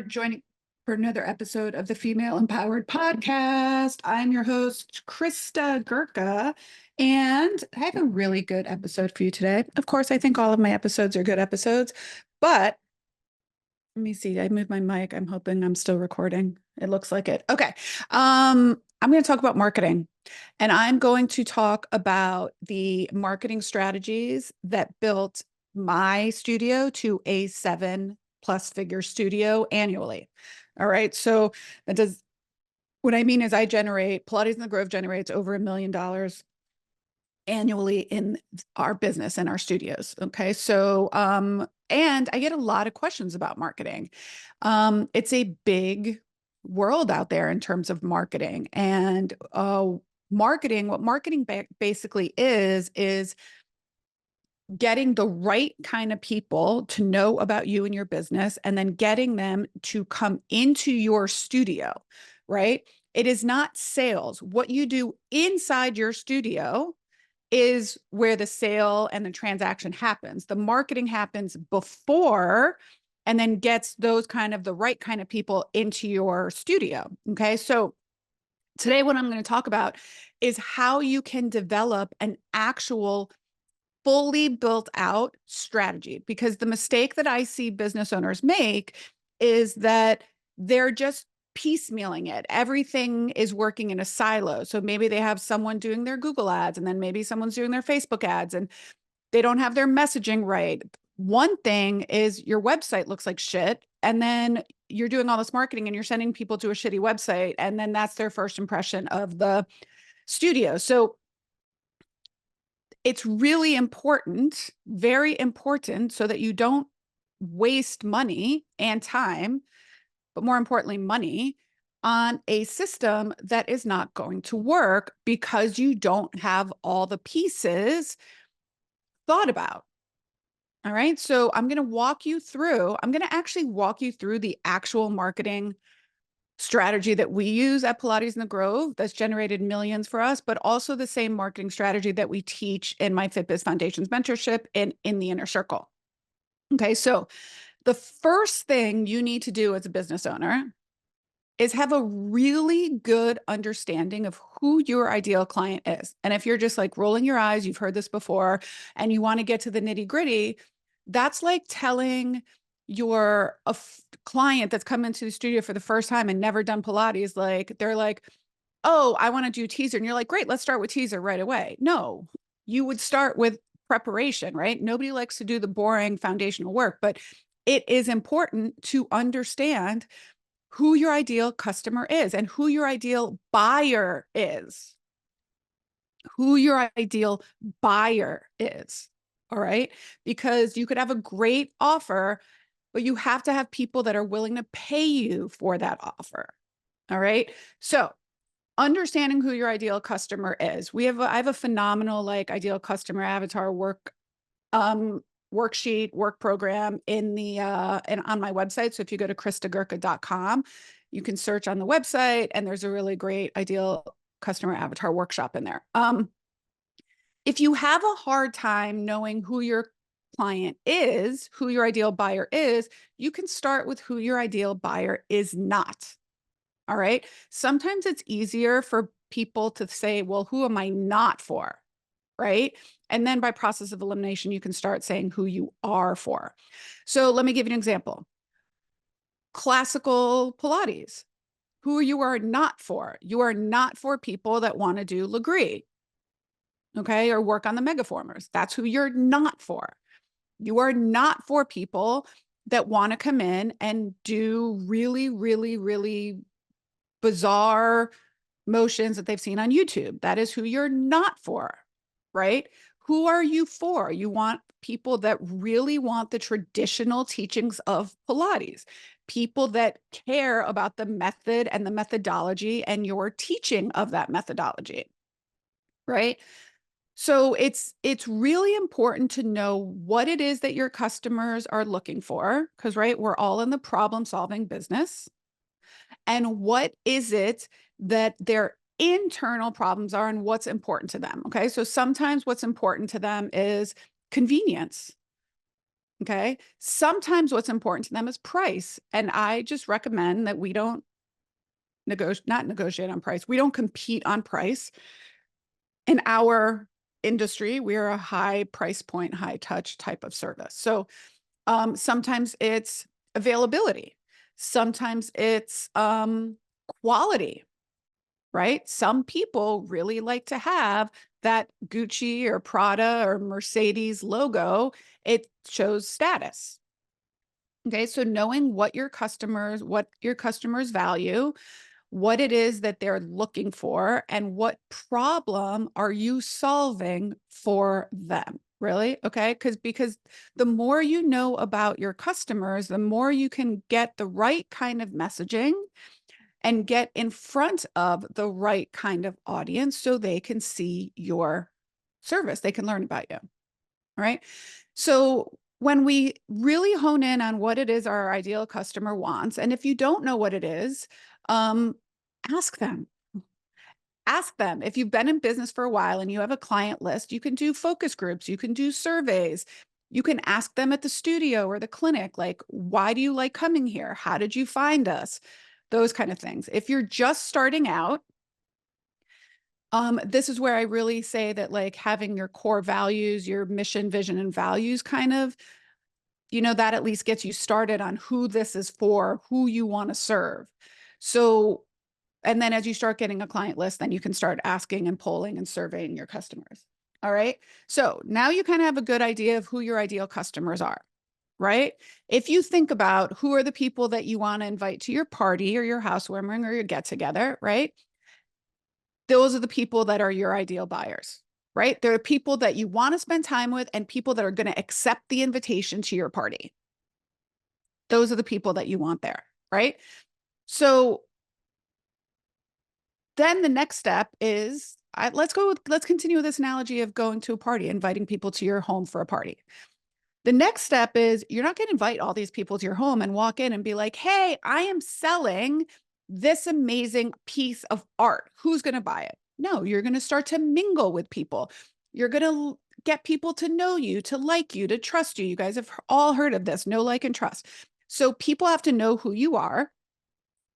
joining for another episode of the Female Empowered Podcast. I'm your host, Christa Gurka, and I have a really good episode for you today. Of course, I think all of my episodes are good episodes, but let me see. I moved my mic. I'm hoping I'm still recording. It looks like it. Okay. I'm going to talk about marketing, and I'm going to talk about the marketing strategies that built my studio to a 7+ figure studio annually. All right. So that does what I mean is Pilates in the Grove generates over $1 million annually in our business and our studios. Okay. So, and I get a lot of questions about marketing. It's a big world out there in terms of marketing, and what marketing basically is getting the right kind of people to know about you and your business, and then getting them to come into your studio, right? It is not sales. What you do inside your studio is where the sale and the transaction happens. The marketing happens before and then gets the right kind of people into your studio. Okay. So today, what I'm going to talk about is how you can develop an actual fully built out strategy, because the mistake that I see business owners make is that they're just piecemealing it. Everything is working in a silo. So maybe they have someone doing their Google ads, and then maybe someone's doing their Facebook ads, and they don't have their messaging right. One thing is your website looks like shit, and then you're doing all this marketing and you're sending people to a shitty website, and then that's their first impression of the studio. So it's really important, very important, so that you don't waste money and time, but more importantly, money on a system that is not going to work because you don't have all the pieces thought about. All right. So I'm going to actually walk you through the actual marketing strategy that we use at Pilates in the Grove that's generated millions for us, but also the same marketing strategy that we teach in my FitBiz Foundations mentorship and in the inner circle. Okay. So the first thing you need to do as a business owner is have a really good understanding of who your ideal client is. And if you're just like rolling your eyes, you've heard this before, and you want to get to the nitty gritty, that's like telling your client that's come into the studio for the first time and never done Pilates, like they're like, oh, I want to do teaser. And you're like, great, let's start with teaser right away. No, you would start with preparation, right? Nobody likes to do the boring foundational work, but it is important to understand who your ideal customer is and who your ideal buyer is. Who your ideal buyer is. All right. Because you could have a great offer, but you have to have people that are willing to pay you for that offer. All right. So understanding who your ideal customer is. I have a phenomenal like ideal customer avatar worksheet, work program and on my website. So if you go to christagurka.com, you can search on the website, and there's a really great ideal customer avatar workshop in there. If you have a hard time knowing who your client is, who your ideal buyer is, you can start with who your ideal buyer is not. All right. Sometimes it's easier for people to say, well, who am I not for? Right. And then by process of elimination, you can start saying who you are for. So let me give you an example. Classical Pilates, who you are not for. You are not for people that want to do Legree, okay, or work on the megaformers. That's who you're not for. You are not for people that want to come in and do really, really, really bizarre motions that they've seen on YouTube. That is who you're not for, right? Who are you for? You want people that really want the traditional teachings of Pilates, people that care about the method and the methodology and your teaching of that methodology, right? So it's really important to know what it is that your customers are looking for, because right, we're all in the problem solving business. And what is it that their internal problems are and what's important to them. Okay. So sometimes what's important to them is convenience. Okay. Sometimes what's important to them is price. And I just recommend that we don't not negotiate on price. We don't compete on price. In our industry, we're a high price point, high touch type of service. So sometimes it's availability. Sometimes it's quality, right? Some people really like to have that Gucci or Prada or Mercedes logo. It shows status. Okay, so knowing what your customers value, what it is that they're looking for, and what problem are you solving for them? Really? Okay, because the more you know about your customers, the more you can get the right kind of messaging and get in front of the right kind of audience so they can see your service, they can learn about you. All right. So when we really hone in on what it is our ideal customer wants, and if you don't know what it is, um, ask them. Ask them. If you've been in business for a while and you have a client list, you can do focus groups, you can do surveys. You can ask them at the studio or the clinic, like, why do you like coming here? How did you find us? Those kind of things. If you're just starting out, this is where I really say that, like, having your core values, your mission, vision, and values kind of, that at least gets you started on who this is for, who you want to serve. So, and then as you start getting a client list, then you can start asking and polling and surveying your customers. All right. So now you kind of have a good idea of who your ideal customers are, right? If you think about who are the people that you want to invite to your party or your housewarming or your get together, right? Those are the people that are your ideal buyers, right? They're people that you want to spend time with and people that are going to accept the invitation to your party. Those are the people that you want there, right? So then the next step is let's continue with this analogy of going to a party, inviting people to your home for a party. The next step is you're not going to invite all these people to your home and walk in and be like, hey, I am selling this amazing piece of art. Who's going to buy it? No, you're going to start to mingle with people. You're going to get people to know you, to like you, to trust you. You guys have all heard of this, know, like, and trust. So people have to know who you are.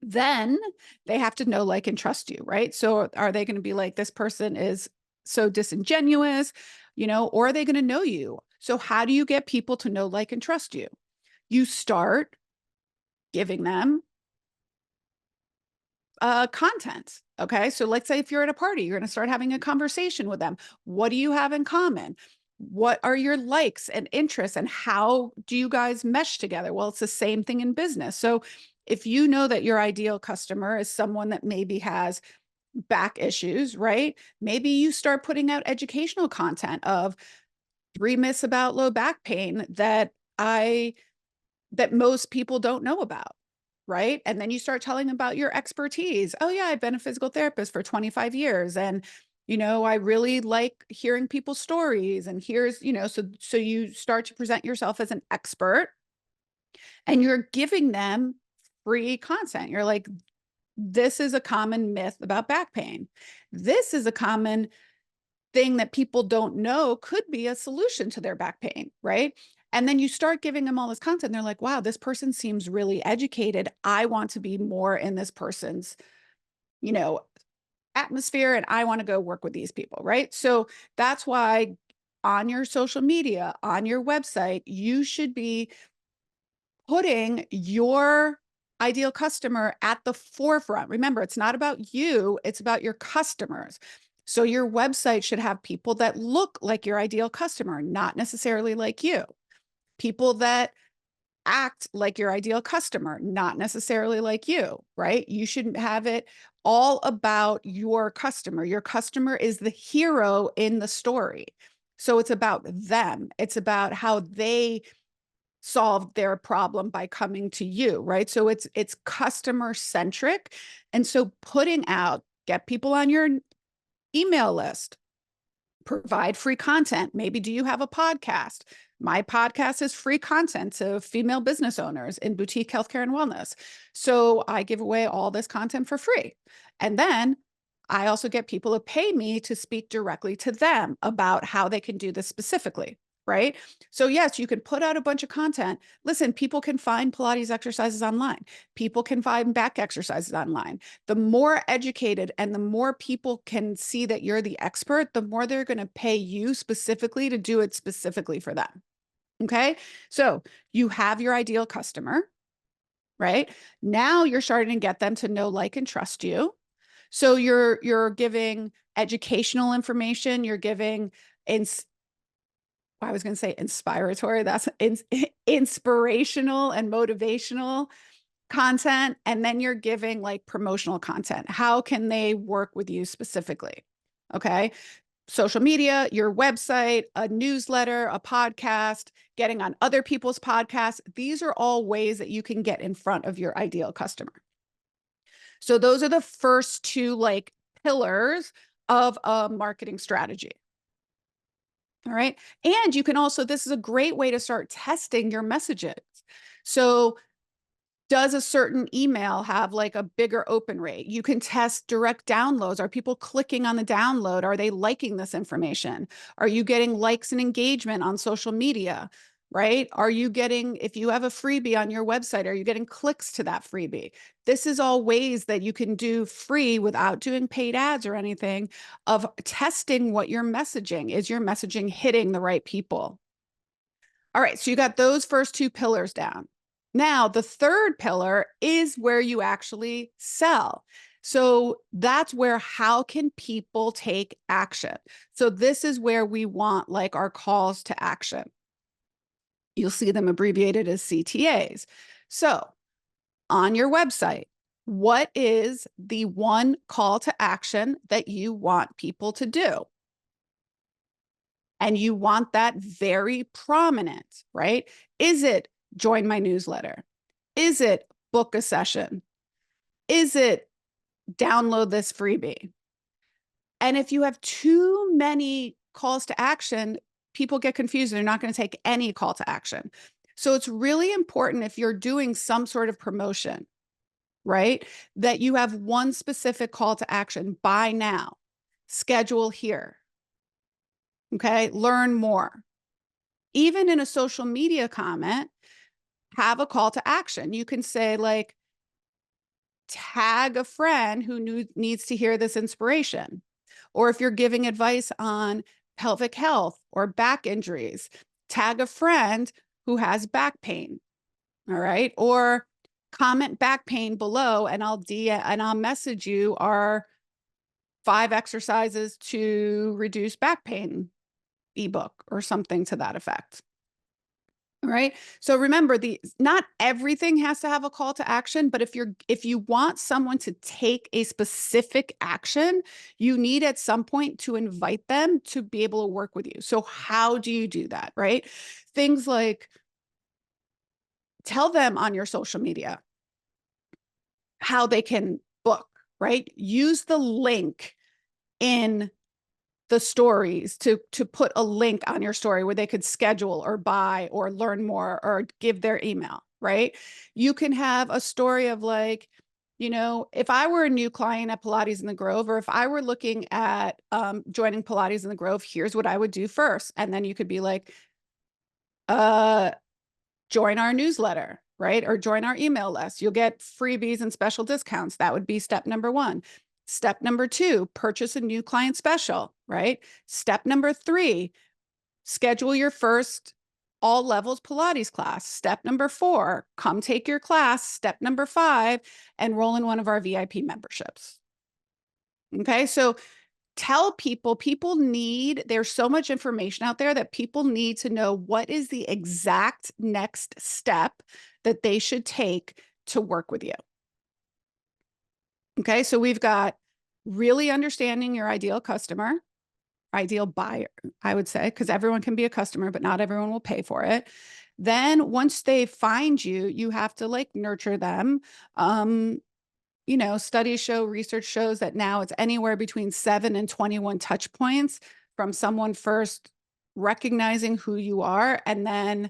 Then they have to know, like, and trust you, right? So are they going to be like, this person is so disingenuous, or are they going to know you? So how do you get people to know, like, and trust you? You start giving them content. Okay. So let's say if you're at a party, you're going to start having a conversation with them. What do you have in common? What are your likes and interests, and how do you guys mesh together? Well, it's the same thing in business. So if you know that your ideal customer is someone that maybe has back issues, right? Maybe you start putting out educational content of 3 myths about low back pain that most people don't know about, right? And then you start telling them about your expertise. Oh yeah, I've been a physical therapist for 25 years, and I really like hearing people's stories, and here's, so you start to present yourself as an expert, and you're giving them free content. You're like, this is a common myth about back pain. This is a common thing that people don't know could be a solution to their back pain, right? And then you start giving them all this content. They're like, wow, this person seems really educated. I want to be more in this person's, you know, atmosphere, and I want to go work with these people, right? So that's why on your social media, on your website, you should be putting your ideal customer at the forefront. Remember, it's not about you, it's about your customers. So your website should have people that look like your ideal customer, not necessarily like you. People that act like your ideal customer, not necessarily like you, right? You shouldn't have it all about your customer. Your customer is the hero in the story. So it's about them. It's about how they solved their problem by coming to you, right? So it's customer centric. And so get people on your email list, provide free content. Maybe do you have a podcast? My podcast is free content to female business owners in boutique healthcare and wellness. So I give away all this content for free. And then I also get people to pay me to speak directly to them about how they can do this specifically, right? So yes, you can put out a bunch of content. Listen, people can find Pilates exercises online. People can find back exercises online. The more educated and the more people can see that you're the expert, the more they're going to pay you specifically to do it specifically for them. Okay. So you have your ideal customer, right? Now you're starting to get them to know, like, and trust you. So you're giving educational information, you're giving I was going to say inspiratory, that's inspirational and motivational content, and then you're giving like promotional content. How can they work with you specifically? Okay. Social media, your website, a newsletter, a podcast, getting on other people's podcasts. These are all ways that you can get in front of your ideal customer. So those are the first two like pillars of a marketing strategy. All right. And you can also, this is a great way to start testing your messages. So does a certain email have like a bigger open rate? You can test direct downloads. Are people clicking on the download? Are they liking this information? Are you getting likes and engagement on social media? Right? Are you getting, if you have a freebie on your website, are you getting clicks to that freebie? This is all ways that you can do free without doing paid ads or anything of testing what your messaging is. Your messaging hitting the right people? All right, so you got those first two pillars down. Now, the third pillar is where you actually sell. So that's where, how can people take action? So this is where we want like our calls to action. You'll see them abbreviated as CTAs. So on your website, what is the one call to action that you want people to do? And you want that very prominent, right? Is it join my newsletter? Is it book a session? Is it download this freebie? And if you have too many calls to action, people get confused. They're not going to take any call to action. So it's really important, if you're doing some sort of promotion, right, that you have one specific call to action: buy now, schedule here. Okay. Learn more. Even in a social media comment, have a call to action. You can say like, tag a friend who needs to hear this inspiration. Or if you're giving advice on pelvic health or back injuries, tag a friend who has back pain. All right. Or comment back pain below, and I'll message you our 5 exercises to reduce back pain ebook or something to that effect. All right. So remember, not everything has to have a call to action, but if you want someone to take a specific action, you need at some point to invite them to be able to work with you. So how do you do that? Right? Things like, tell them on your social media how they can book, right? Use the link in the stories to put a link on your story where they could schedule or buy or learn more or give their email, right? You can have a story of like, if I were a new client at Pilates in the Grove, or if I were looking at joining Pilates in the Grove, here's what I would do first. And then you could be like, join our newsletter, right? Or join our email list. You'll get freebies and special discounts. That would be step number 1. Step number 2, purchase a new client special, right? Step number 3, schedule your first all levels Pilates class. Step number 4, come take your class. Step number 5, enroll in one of our VIP memberships. Okay, so tell people, there's so much information out there that people need to know what is the exact next step that they should take to work with you. Okay, so we've got really understanding your ideal customer, ideal buyer, I would say, because everyone can be a customer, but not everyone will pay for it. Then once they find you, you have to like nurture them. Studies show, research shows that now it's anywhere between 7 and 21 touch points from someone first recognizing who you are and then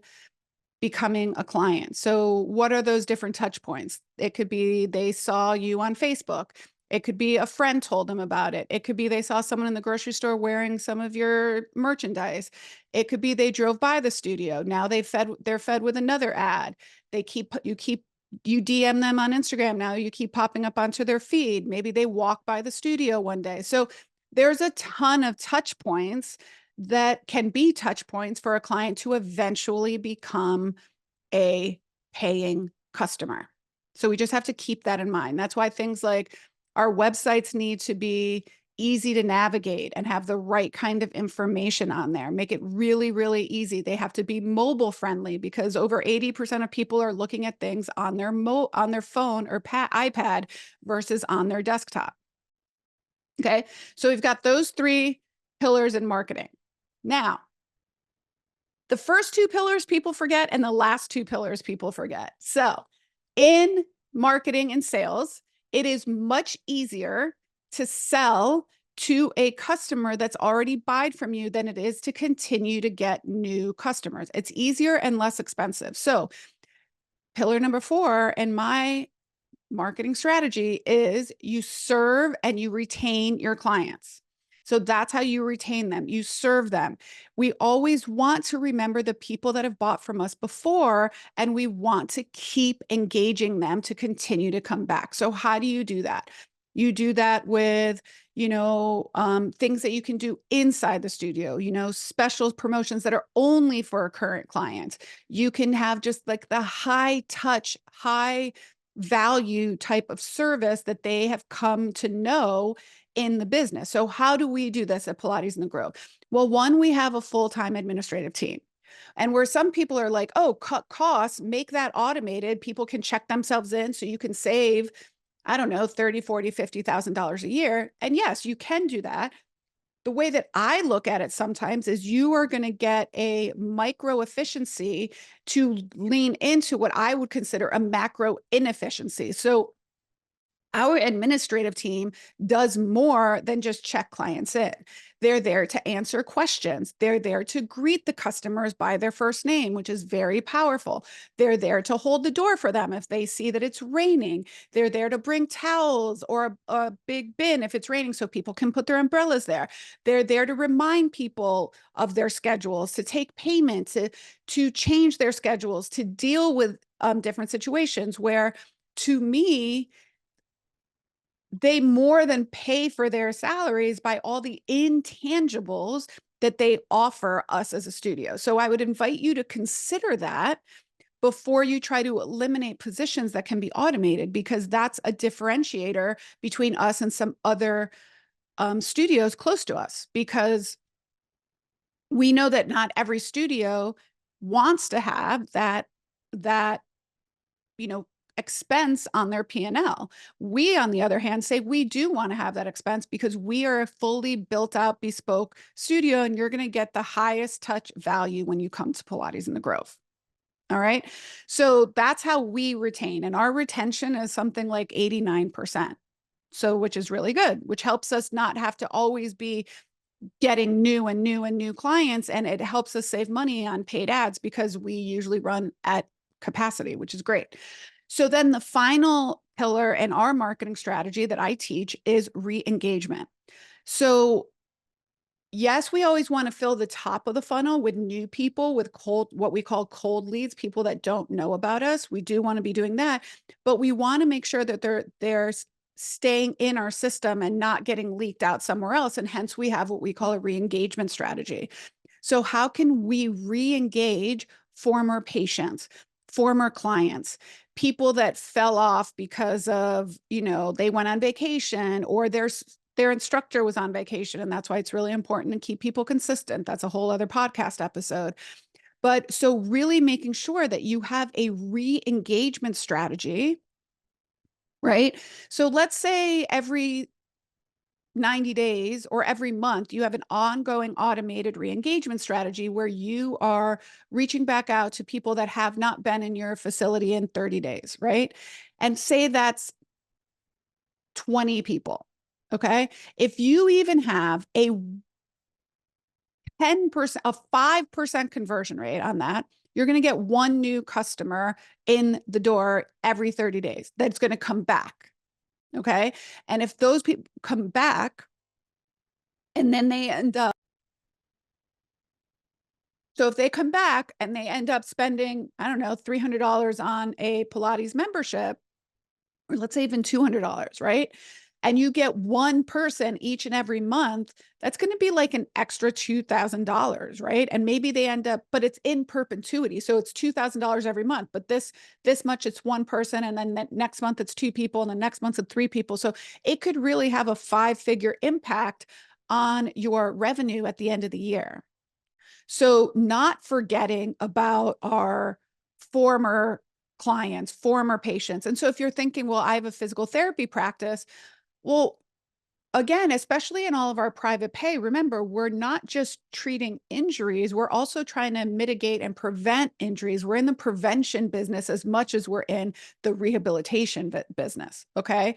becoming a client. So what are those different touch points? It could be they saw you on Facebook. It could be a friend told them about it. It could be they saw someone in the grocery store wearing some of your merchandise. It could be they drove by the studio. Now they're fed with another ad. You DM them on Instagram. Now you keep popping up onto their feed. Maybe they walk by the studio one day. So there's a ton of touch points that can be touch points for a client to eventually become a paying customer. So we just have to keep that in mind. That's why things like our websites need to be easy to navigate and have the right kind of information on there. Make it really, really easy. They have to be mobile friendly because over 80% of people are looking at things on their phone or iPad versus on their desktop. Okay. So we've got those three pillars in marketing. Now, the first two pillars people forget and the last two pillars people forget. So in marketing and sales, it is much easier to sell to a customer that's already bought from you than it is to continue to get new customers. It's easier and less expensive. So pillar number 4 in my marketing strategy is you serve and you retain your clients. So that's how you retain them. You serve them. We always want to remember the people that have bought from us before, and we want to keep engaging them to continue to come back. So how do you do that? You do that with, things that you can do inside the studio, special promotions that are only for current clients. You can have just like the high touch, high value type of service that they have come to know in the business. So how do we do this at Pilates in the Grove? Well, one, we have a full-time administrative team. And where some people are like, oh, cut costs, make that automated. People can check themselves in so you can save, I don't know, 30, 40, $50,000 a year. And yes, you can do that. The way that I look at it sometimes is you are going to get a micro efficiency to lean into what I would consider a macro inefficiency. So our administrative team does more than just check clients in. They're there to answer questions. They're there to greet the customers by their first name, which is very powerful. They're there to hold the door for them if they see that it's raining. They're there to bring towels or a big bin if it's raining so people can put their umbrellas there. They're there to remind people of their schedules, to take payment, to change their schedules, to deal with different situations where, to me, they more than pay for their salaries by all the intangibles that they offer us as a studio. So I would invite you to consider that before you try to eliminate positions that can be automated, because that's a differentiator between us and some other studios close to us, because we know that not every studio wants to have that expense on their P&L. We, on the other hand, say we do want to have that expense because we are a fully built out bespoke studio, and you're going to get the highest touch value when you come to Pilates in the Grove. All right. So that's how we retain. And our retention is something like 89%. So, which is really good, which helps us not have to always be getting new and new and new clients. And it helps us save money on paid ads because we usually run at capacity, which is great. So then the final pillar in our marketing strategy that I teach is re-engagement. So yes, we always want to fill the top of the funnel with new people, with what we call cold leads, people that don't know about us. We do want to be doing that, but we want to make sure that they're staying in our system and not getting leaked out somewhere else. And hence we have what we call a re-engagement strategy. So how can we re-engage former patients, former clients, people that fell off because of, they went on vacation or their instructor was on vacation. And that's why it's really important to keep people consistent. That's a whole other podcast episode. But so really making sure that you have a re-engagement strategy, right? So let's say every 90 days or every month, you have an ongoing automated re-engagement strategy where you are reaching back out to people that have not been in your facility in 30 days, right? And say that's 20 people, okay? If you even have a 10%, a 5% conversion rate on that, you're going to get one new customer in the door every 30 days that's going to come back. Okay. And if those people come back and then they end up, so if they come back and they end up spending, I don't know, $300 on a Pilates membership, or let's say even $200, right? And you get one person each and every month, that's going to be like an extra $2,000, right? And maybe they end up, but it's in perpetuity. So it's $2,000 every month, but this much it's one person. And then next month it's two people. And the next month it's three people. So it could really have a 5-figure impact on your revenue at the end of the year. So not forgetting about our former clients, former patients. And so if you're thinking, well, I have a physical therapy practice, well, again, especially in all of our private pay, remember, we're not just treating injuries, we're also trying to mitigate and prevent injuries. We're in the prevention business as much as we're in the rehabilitation business. Okay.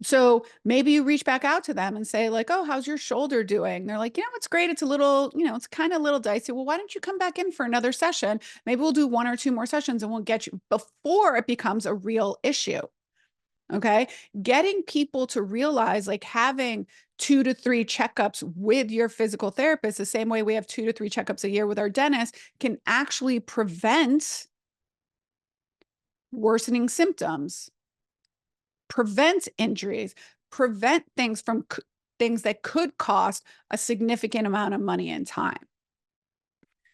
So maybe you reach back out to them and say, like, oh, how's your shoulder doing? They're like, it's great. It's a little, it's kind of a little dicey. Well, why don't you come back in for another session? Maybe we'll do 1 or 2 more sessions and we'll get you before it becomes a real issue. Okay. Getting people to realize, like, having 2 to 3 checkups with your physical therapist, the same way we have 2 to 3 checkups a year with our dentist, can actually prevent worsening symptoms, prevent injuries, prevent things that could cost a significant amount of money and time.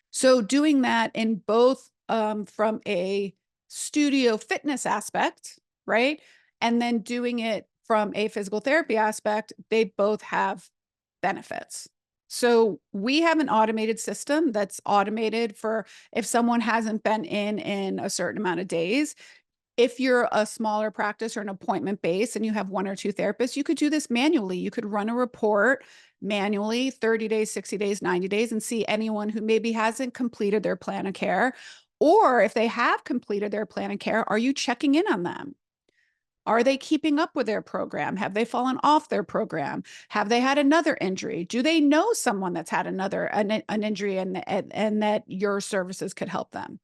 So doing that in both from a studio fitness aspect, right? And then doing it from a physical therapy aspect, they both have benefits. So we have an automated system that's automated for if someone hasn't been in a certain amount of days. If you're a smaller practice or an appointment base and you have 1 or 2 therapists, you could do this manually. You could run a report manually, 30 days, 60 days, 90 days, and see anyone who maybe hasn't completed their plan of care. Or if they have completed their plan of care, are you checking in on them? Are they keeping up with their program? Have they fallen off their program? Have they had another injury? Do they know someone that's had an injury and that your services could help them?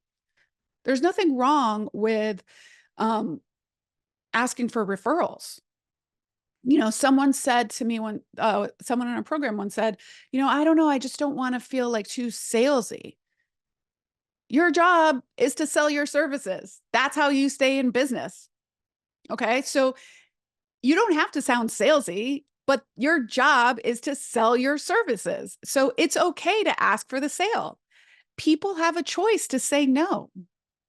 There's nothing wrong with um, asking for referrals. Someone said to me someone in our program once said, I don't know, I just don't want to feel like too salesy. Your job is to sell your services. That's how you stay in business. Okay. So you don't have to sound salesy, but your job is to sell your services. So it's okay to ask for the sale. People have a choice to say no.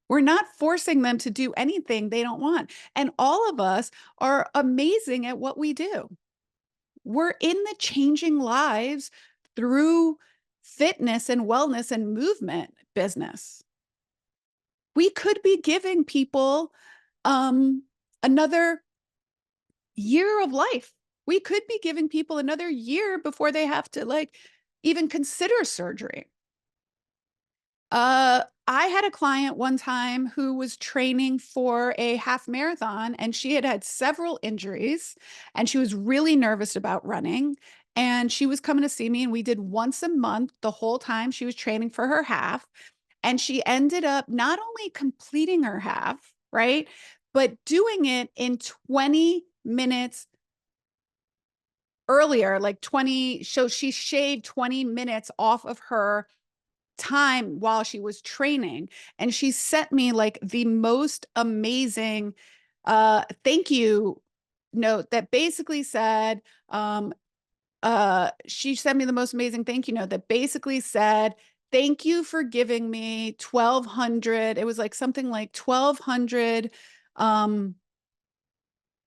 We're not forcing them to do anything they don't want. And all of us are amazing at what we do. We're in the changing lives through fitness and wellness and movement business. We could be giving people another year of life. We could be giving people another year before they have to, like, even consider surgery. I had a client one time who was training for a half marathon and she had had several injuries and she was really nervous about running. And she was coming to see me and we did once a month the whole time she was training for her half. And she ended up not only completing her half, right, but doing it in 20 minutes earlier, like 20. So she shaved 20 minutes off of her time while she was training, and she sent me like the most amazing thank you note that basically said she sent me the most amazing thank you note that basically said, thank you for giving me 1200, it was like something like 1200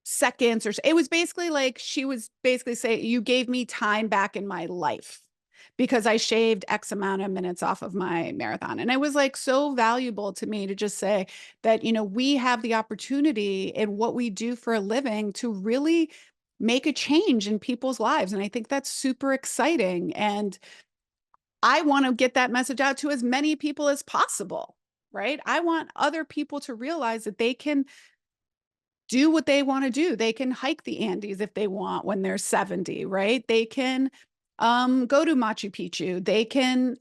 seconds, or it was basically like she was basically saying, you gave me time back in my life because I shaved X amount of minutes off of my marathon. And it was like so valuable to me to just say that, we have the opportunity in what we do for a living to really make a change in people's lives. And I think that's super exciting. And I want to get that message out to as many people as possible, right? I want other people to realize that they can do what they want to do. They can hike the Andes if they want when they're 70, right? They can go to Machu Picchu. They can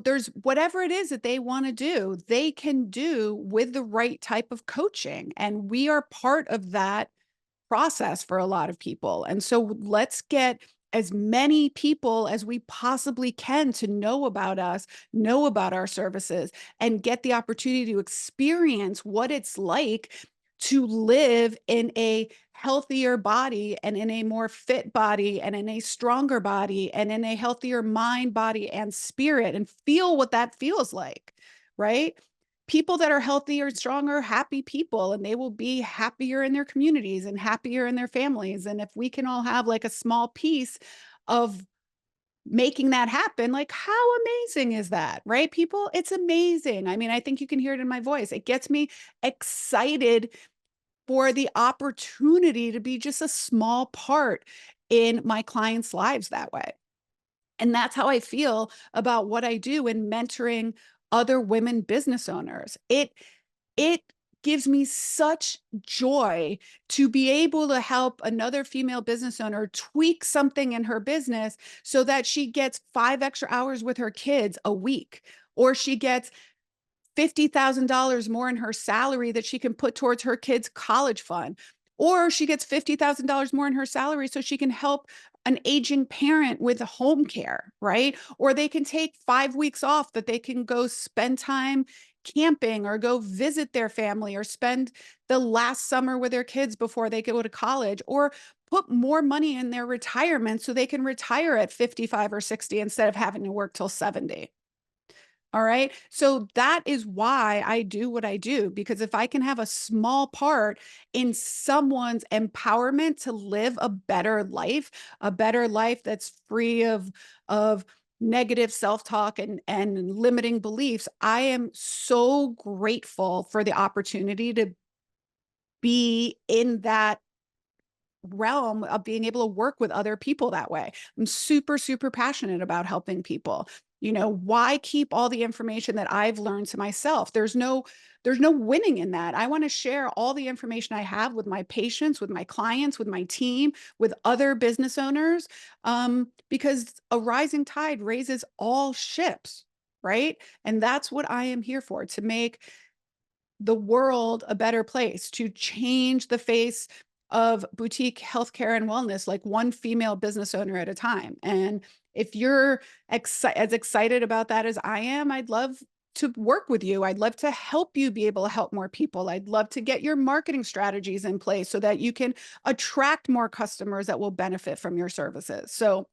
there's whatever it is that they want to do, they can do with the right type of coaching. And we are part of that process for a lot of people. And so let's get as many people as we possibly can to know about us, know about our services, and get the opportunity to experience what it's like to live in a healthier body and in a more fit body and in a stronger body and in a healthier mind, body, and spirit, and feel what that feels like, right? People that are healthier, stronger, happy people, and they will be happier in their communities and happier in their families. And if we can all have like a small piece of making that happen, like how amazing is that, right? People, it's amazing. I mean, I think you can hear it in my voice. It gets me excited for the opportunity to be just a small part in my clients' lives that way. And that's how I feel about what I do in mentoring other women business owners. It gives me such joy to be able to help another female business owner tweak something in her business so that she gets 5 extra hours with her kids a week, or she gets $50,000 more in her salary that she can put towards her kids' college fund, or she gets $50,000 more in her salary so she can help an aging parent with home care, right? Or they can take 5 weeks off that they can go spend time camping or go visit their family or spend the last summer with their kids before they go to college, or put more money in their retirement so they can retire at 55 or 60 instead of having to work till 70. All right. So that is why I do what I do, because if I can have a small part in someone's empowerment to live a better life that's free of negative self-talk and limiting beliefs, I am so grateful for the opportunity to be in that realm of being able to work with other people that way. I'm super, super passionate about helping people. You know, why keep all the information that I've learned to myself? There's no winning in that. I want to share all the information I have with my patients, with my clients, with my team, with other business owners, because a rising tide raises all ships, right? And that's what I am here for, to make the world a better place, to change the face of boutique healthcare and wellness, like one female business owner at a time. And if you're as excited about that as I am, I'd love to work with you. I'd love to help you be able to help more people. I'd love to get your marketing strategies in place so that you can attract more customers that will benefit from your services. So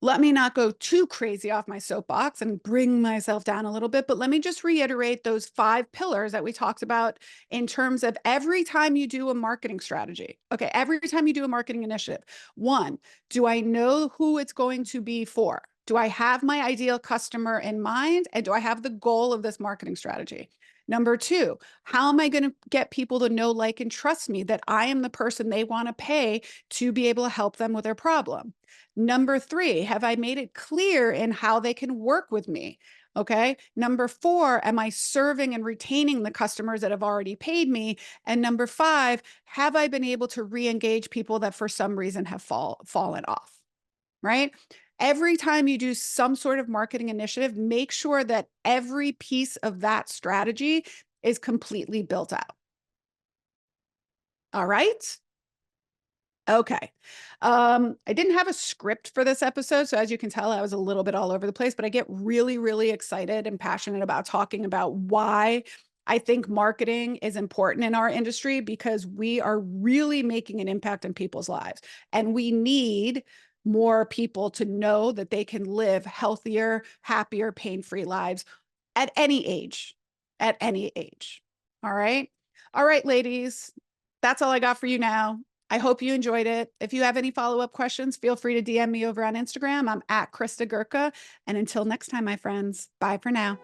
let me not go too crazy off my soapbox and bring myself down a little bit, but let me just reiterate those 5 pillars that we talked about in terms of every time you do a marketing strategy. Okay, every time you do a marketing initiative. 1, do I know who it's going to be for? Do I have my ideal customer in mind? And do I have the goal of this marketing strategy? Number 2, how am I going to get people to know, like, and trust me that I am the person they want to pay to be able to help them with their problem? Number 3, have I made it clear in how they can work with me? Okay. Number 4, am I serving and retaining the customers that have already paid me? And number 5, have I been able to re-engage people that for some reason have fallen off? Right. Every time you do some sort of marketing initiative, make sure that every piece of that strategy is completely built out. All right. Okay. I didn't have a script for this episode, so as you can tell, I was a little bit all over the place, but I get really, really excited and passionate about talking about why I think marketing is important in our industry, because we are really making an impact in people's lives. And we need more people to know that they can live healthier, happier, pain-free lives at any age, at any age. All right. All right, ladies, that's all I got for you now. I hope you enjoyed it. If you have any follow-up questions, feel free to DM me over on Instagram. I'm at Christa Gurka. And until next time, my friends, bye for now.